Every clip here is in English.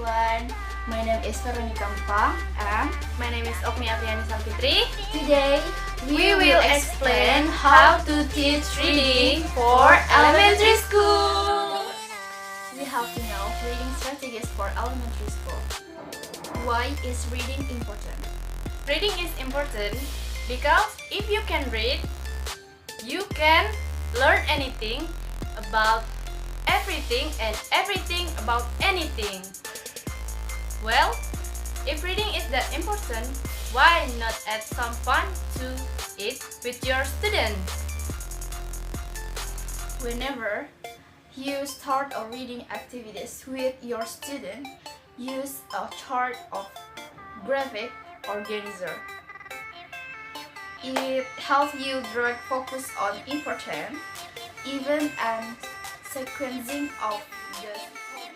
everyone. My name is Feronika and my name is Okni Fitri. today we will explain how to teach reading for elementary school. We have to know reading strategies for elementary school. Why is reading important? Reading is important because if you can read, you can learn anything about everything and everything about anything. Well, if reading is that important, why not add some fun to it with your students? Whenever you start a reading activities with your student, use a chart of graphic organizer. It helps you direct focus on important event and sequencing of the story.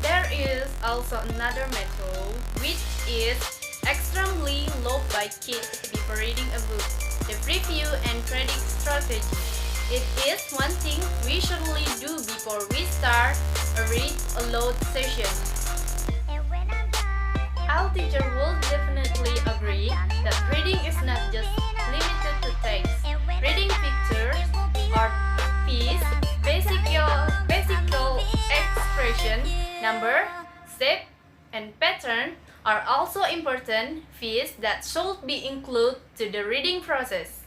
There is also another method which is extremely loved by kids before reading a book, the preview and predict strategy. It is one thing we surely do before we start a read aloud session. Our teacher will definitely agree that reading is not just limited to text. Reading pictures, art piece, basic expression, number, shape, and pattern are also important fees that should be included to the reading process.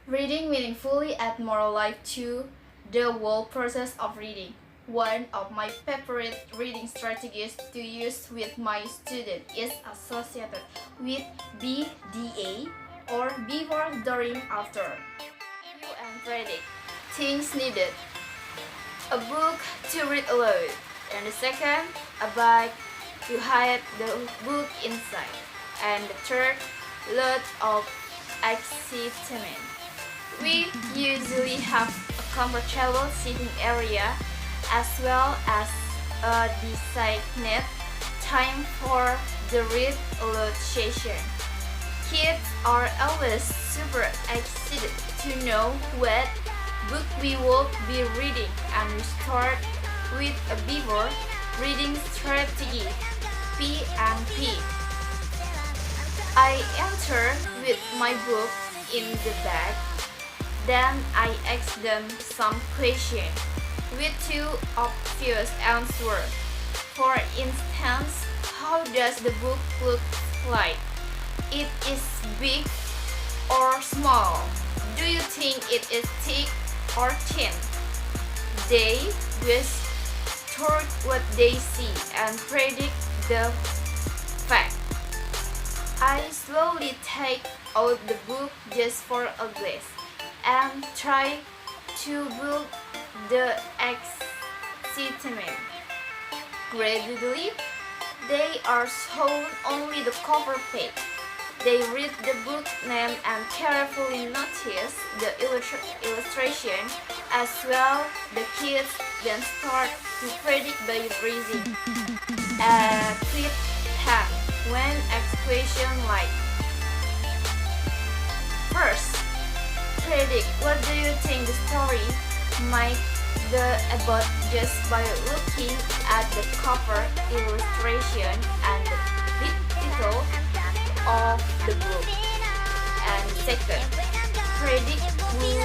Reading meaningfully adds more life to the whole process of reading. One of my favorite reading strategies to use with my students is associated with BDA or before, during, after. Review and predict. Things needed: a book to read aloud, and the second, a bag to hide the book inside, and the third, load of excitement. We usually have a comfortable sitting area as well as a designated time for the read aloud session. Kids are always super excited to know what book we will be reading, and we start with a before reading strategy, P and P. I enter with my book in the bag, then I ask them some questions with two obvious answers. For instance, how does the book look like? It is big or small? Do you think it is thick or thin? They just toward what they see and predict the fact. I slowly take out the book just for a glance and try to build the excitement. Gradually, they are shown only the cover page. They read the book name and carefully notice the illustration as well. The kids then start to predict by raising a quick hand when expression like. First, predict what do you think the story might be about just by looking at the cover illustration and the big title of the book. And second, predict who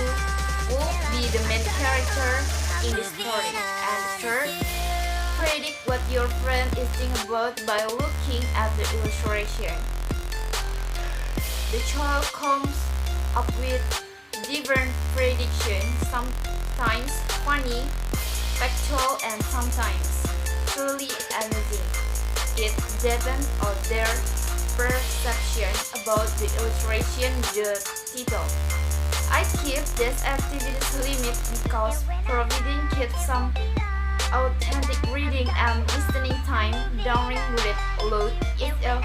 will be the main character in the story. And third, predict what your friend is thinking about by looking at the illustration. The child comes up with different predictions, sometimes funny, factual, and sometimes truly amazing. It depends on their perception about the illustration, the title. I keep this activities limit because providing kids some authentic reading and listening time during read aloud is a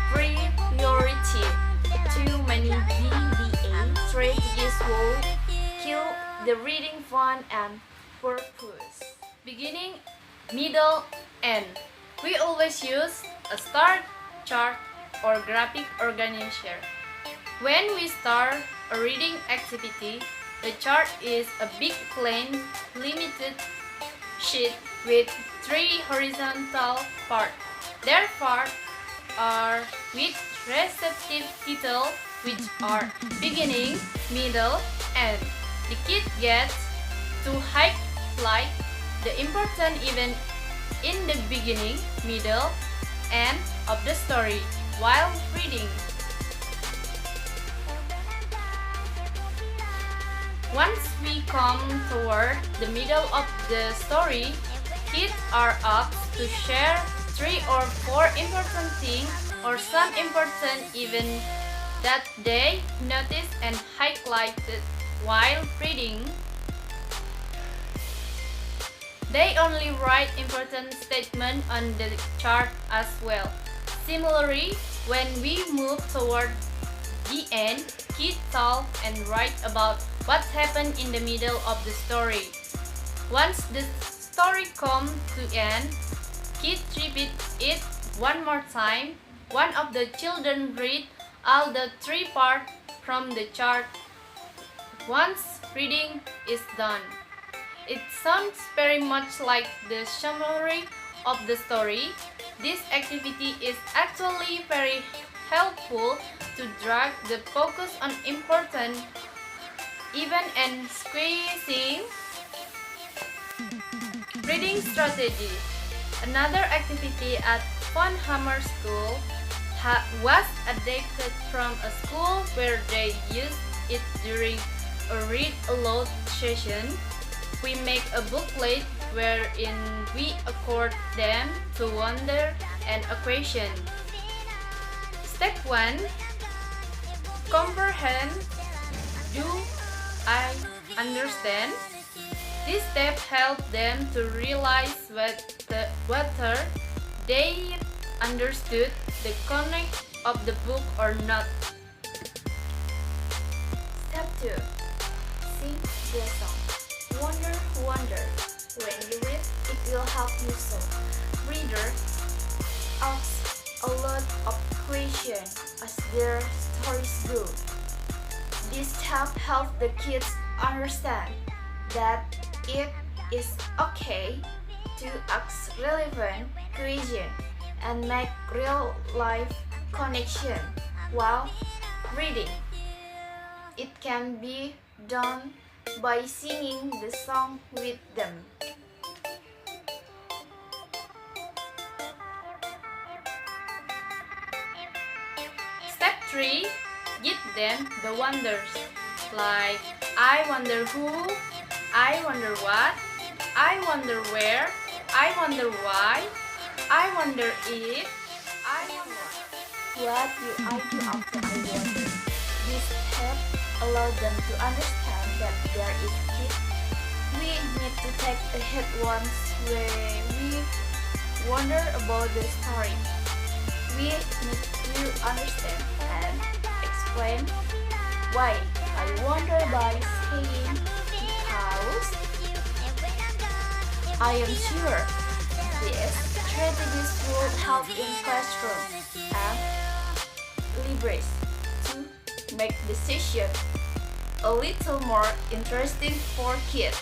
priority. Too many DDA strategies will kill the reading fun and purpose. Beginning, middle, end. We always use a start, chart, or graphic organizer. When we start a reading activity, the chart is a big plain, limited sheet with 3 horizontal parts. Their parts are with respective titles, which are beginning, middle, end. The kid gets to highlight the important event in the beginning, middle, end of the story while reading. Once we come toward the middle of the story, kids are asked to share 3 or 4 important things or some important event that they noticed and highlighted while reading. They only write important statements on the chart as well. Similarly, when we move toward the end, kids talk and write about what happened in the middle of the story. Once the story comes to end, kids repeat it one more time. One of the children read all the 3 parts from the chart once reading is done. It sounds very much like the summary of the story. This activity is actually very helpful to drag the focus on important event and squeezing reading strategy. Another activity at Fun Hammer School was adapted from a school where they used it during a read aloud session. We make a booklet wherein we accord them to wonder and equation. Step 1. Comprehend. Do I understand? This step helps them to realize whether they understood the content of the book or not. Step 2. Sing the song. Wonder, wonder. When you read, it will help you so. Reader asks a lot of questions as their stories go. This step helps the kids understand that it is okay to ask relevant questions and make real life connection while reading. It can be done by singing the song with them. Step 3. Give them the wonders, like I wonder who, I wonder what, I wonder where, I wonder why, I wonder if, I wonder What do I do after I wonder? This step allows them to understand that there is kid. We need to take ahead once where we wonder about the story. We need to understand and explain why I wonder by saying because I am sure these strategies will help in classroom and libraries to make decisions a little more interesting for kids.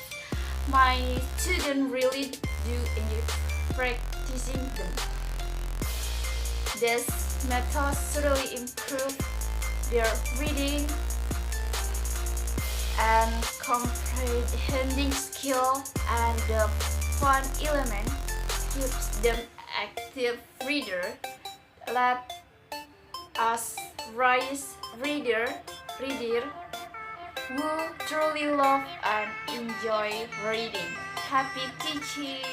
My students really do enjoy practicing them. These methods really improve their reading and comprehending skill, and the fun element keeps them active reader. Let us raise reader who truly love and enjoy reading. Happy teaching!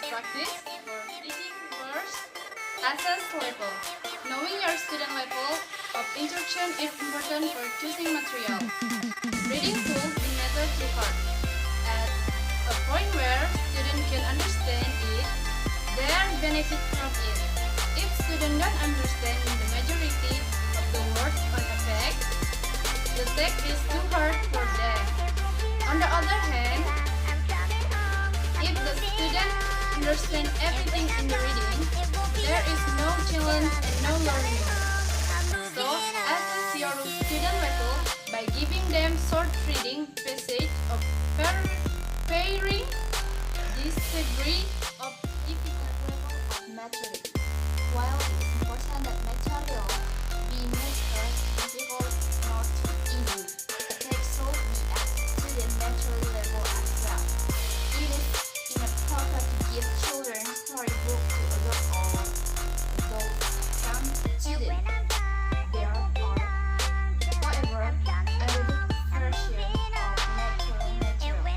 Practice for reading first. Assess level. Knowing your student level of instruction is important for choosing material. Reading tools be never too hard. At a point where students can understand it, there benefit from it. If students don't understand the majority of the words on a page, the text is too hard for them. On the other hand, if the student understands everything in the reading, there is no challenge and no learning. So, assess your student level by giving them short reading passage of varying this degree of difficulty level of maturity. While it is important that material be made as difficult not easy, the text should be at student maturity level as well. It is inappropriate to give children storybook to adult or adult young students. There are, however, other versions of natural material,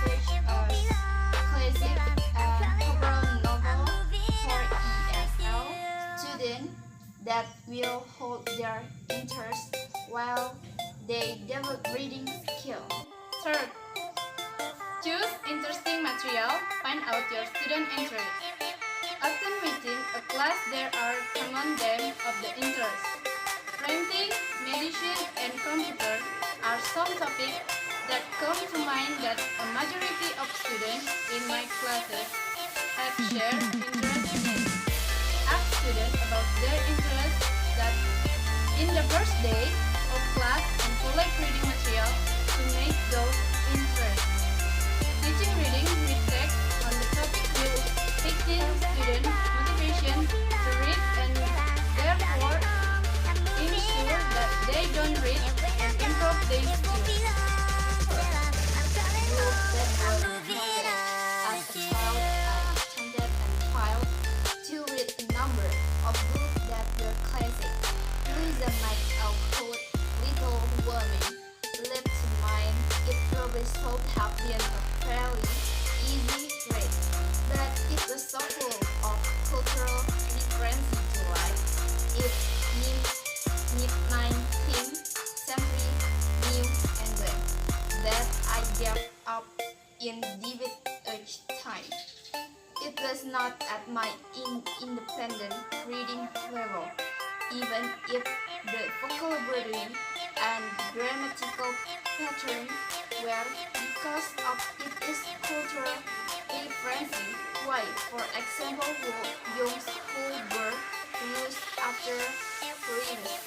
such as classic and popular novel for ESL students that will hold their interest while they develop reading skill. Third, choose interesting material. Find out your student interest. Often within a class there are common themes of the interest. Printing, medicine, and computer are some topics that come to mind that a majority of students in my classes have shared interest in. Ask students about their interests that in the first day of class and collect reading material to make those interests. Teaching reading with text on the topic will heighten student motivation to read and therefore ensure that they don't read and improve their skills. Books that were noted as a child, I attempted and tried to read a number of books that were classic. Louisa May Alcott, Little Women, leapt to mind. It probably should have been a fairly easy read, but it was so full of cultural references to life. It mid-19th century New England that I gave up in debate each time. It was not at my independent reading level, even if the vocabulary and grammatical pattern were, because of its cultural referencing. Why, for example, Young's whole birth used after Linus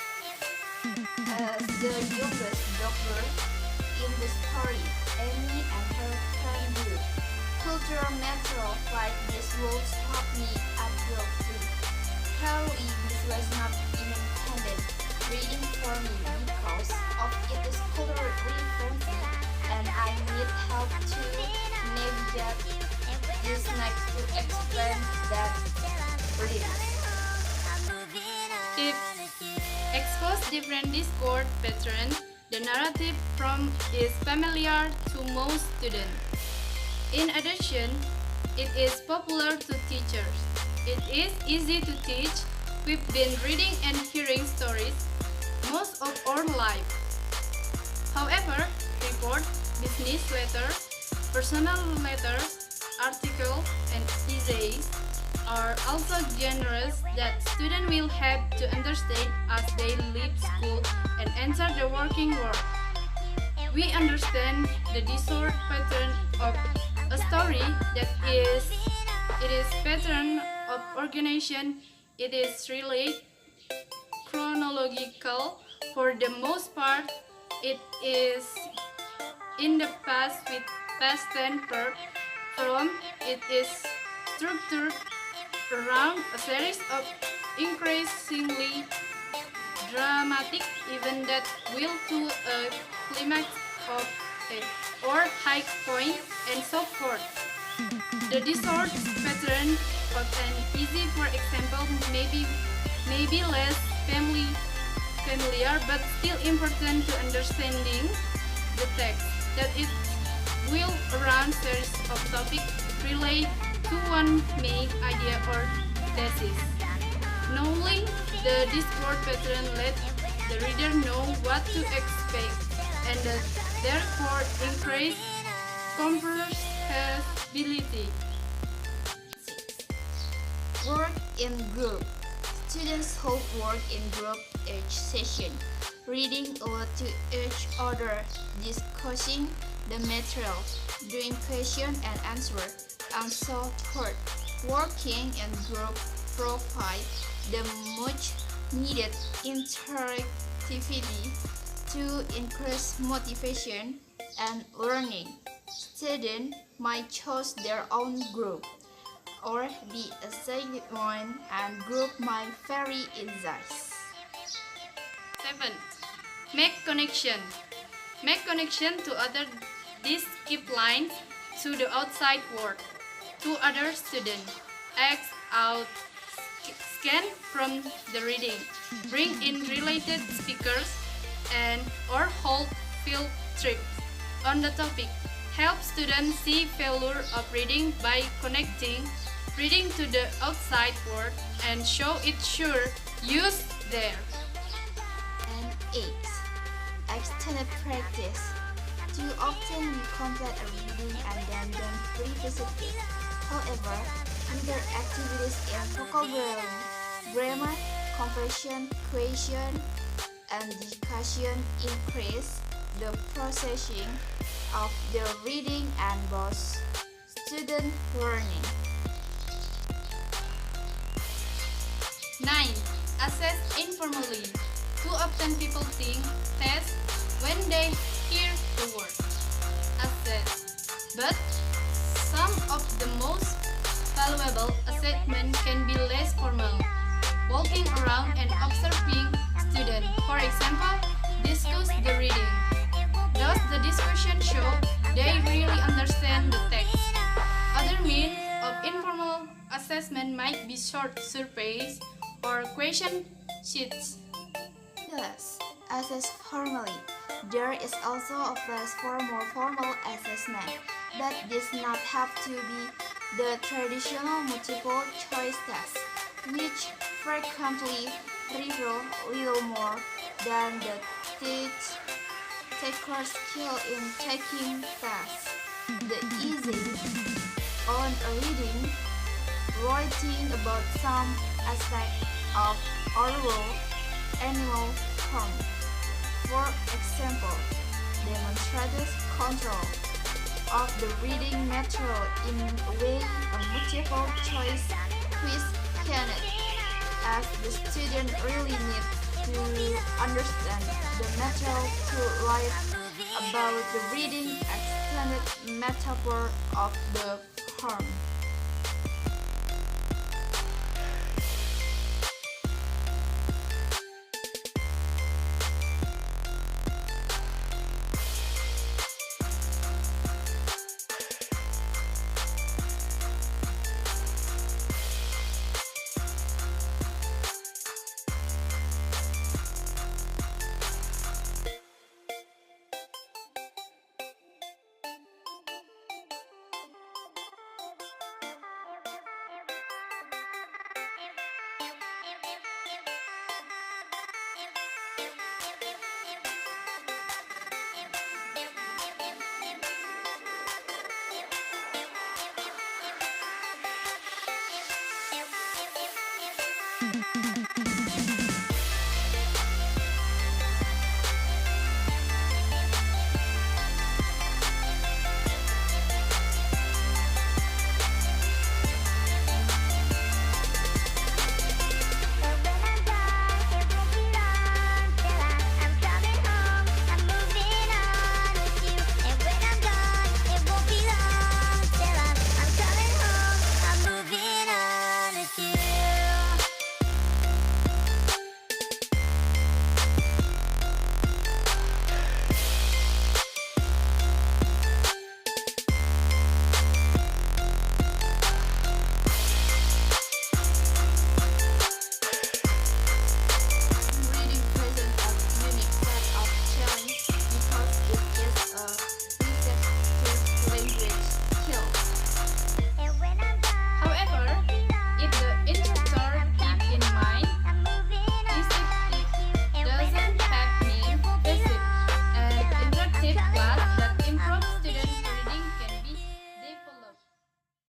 as the youngest daughter in the story, Amy and her friend Ruth. Cultural material like this will stop me at grade 3. Probably this was not independent reading for me because of its cultural referencing, and I need help to navigate this next to explain that reading. If expose different discord patterns, the narrative prompt is familiar to most students. In addition, it is popular to teachers. It is easy to teach. We've been reading and hearing stories most of our life. However, report, business letters, personal letters, articles, and essays are also genres that students will have to understand as they leave school and enter the working world. We understand the disordered pattern of a story that it is pattern of organization. It is really chronological for the most part. It is in the past with past tense verb form. It is structured around a series of increasingly dramatic events that will to a climax of or high point and so forth. The disordered pattern of an easy, for example, may be less familiar but still important to understanding the text, that it will around series of topics relate to one main idea or thesis. Knowing this word pattern lets the reader know what to expect and therefore increase comprehensibility. 6. Work in group. Students hold work in group each session, reading aloud to each other, discussing the material, doing question and answer, and so forth. Working in group provides the much needed interactivity to increase motivation and learning. Students might choose their own group, or the assigned one, and group might vary in size. 7. Make connection. Make connection to other. This keep lines to the outside world. To other students. Act out. Scan from the reading. Bring in related speakers and or hold field trips on the topic. Help students see value of reading by connecting reading to the outside world and show its sure use there. And 8. Extended practice. Too often we complete a reading and then don't revisit it. However, other activities in vocabulary, grammar, comprehension, question, and discussion increase the processing of the reading and boost student learning. 9. Assess informally. Too often people think test when they hear the word assess, but some of the most valuable assessment can be less formal. Walking around and observing students, for example, discuss the reading. Does the discussion show they really understand the text? Other means of informal assessment might be short surveys or question sheets. Thus, assess formally. There is also a place for more formal assessment, but this not have to be the traditional multiple choice test, which frequently reveal little more than the taker's skill in taking tests. The easy on a reading, writing about some aspect of oral animal form. For example, demonstrates control of the reading material in a way a multiple choice quiz cannot, as the student really needs to understand the material to write about the reading extended metaphor of the form.